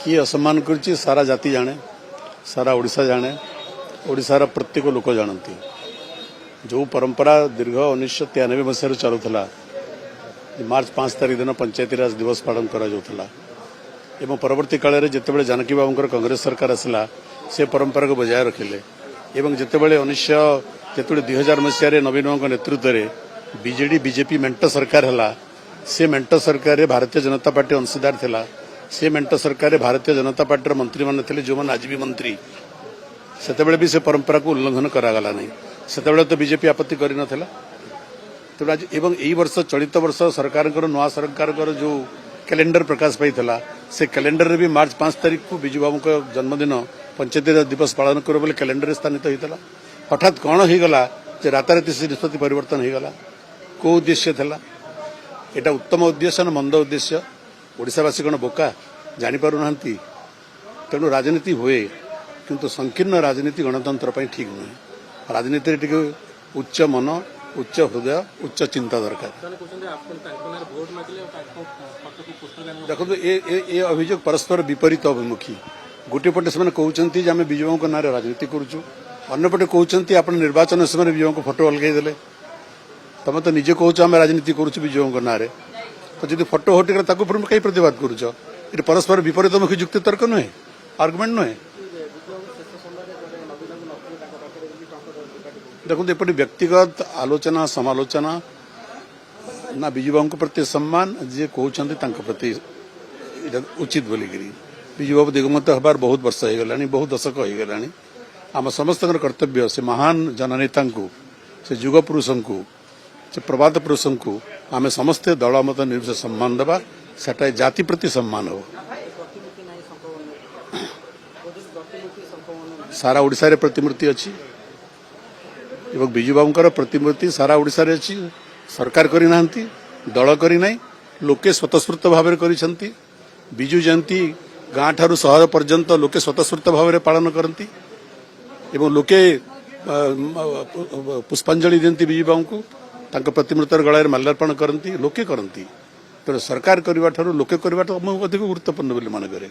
किए असम्मान कर सारा जाति जाने सारा ओडिशा जाने ओडिशार प्रत्येक लोक जानती जो परंपरा दीर्घ 1993 मसीह चलुला मार्च 5 तारिख दिन पंचायती राज दिवस पालन करा परवर्ती काल में जितेबाला जानकी बाबूर कांग्रेस सरकार आसला से परंपरा को बजाय रखिले जितेबाला 2000 मसीह नवीन बाबू नेतृत्व में बीजेडी बीजेपी मेंट सरकार है से मेंट सरकार भारतीय जनता पार्टी अंशीदार थिला से मेंट सरकार भारतीय जनता पार्टी मंत्री मान थे जो मैंने आज भी मंत्री सेतेबेले भी से परंपरा को उल्लंघन करागला नहीं सेतेबेले तो बीजेपी आपत्ति करि नथिला तेणु आज एवं यही वर्ष चलित वर्ष सरकार नुआ सरकार जो कैलेंडर प्रकाश पाई से कैलेंडर रे भी मार्च 5 तारिख को विजु बाबू का जन्मदिन पंचायती राज दिवस पालन कर बोले कैलेंडर स्थानित होता हठात कौन हो गला राताराति से निष्पत्ति परिवर्तन हो गला को उद्देश्य था यहाँ उत्तम उद्देश्य ना मंद उद्देश्य ओडिशावासी कौन बोका जापर ना तेणु राजनीति हुए किंतु संकीर्ण राजनीति गणतंत्र ठीक नुहे राजनीति टी उच्च मन उच्च हृदय उच्च चिंता दरकार देखो ये अभियोग परस्पर विपरीत अभिमुखी गोटे पटे से कहते आम विजय ना राजनीति करुचु अन्यपटे कहते आप निर्वाचन समय विजय को फोटो अलगेदेले तुम तो निजे कौच आम राजनीति करुचु विजय ना तो जब फोटो हटिगला कहीं प्रतिवाद करुच ये परस्पर विपरीतमुखी जुक्ति तर्क नुहे आर्गुमेंट नुहे देखो एपटे व्यक्तिगत आलोचना समालोचना ना विजु बाबू प्रति सम्मान जी कहते प्रति उचित बोलिकी विजु बाबू दिगमत हबार बहुत वर्ष हो गला बहुत दशक हो गला आम समस्त कर्तव्य से महान जननेता से युग पुरुष को से प्रभात पुरुष को आम समस्ते दल मत निर्विशेष सम्मान देवा सेटा जाति प्रति सम्मान हो सारा ओडिशा रे प्रतिमूर्ति अच्छी एवं विजु बाबूर प्रतिमूर्ति सारा ओडिशा रे अच्छी सरकार करना दल करना लोके स्वतस्फूर्त भाव कर विजु जयंती गाँ ठारू सहर पर्यंत लोके स्वतस्फूर्त भाव पालन करती एवं लोके पुष्पांजलि दिखती विजु बाबू को प्रतिमूर्ति गलार माल्यार्पण करती लोके करती तेणु सरकार करने लोके करने अधिक गुरुत्वपूर्ण मन करे।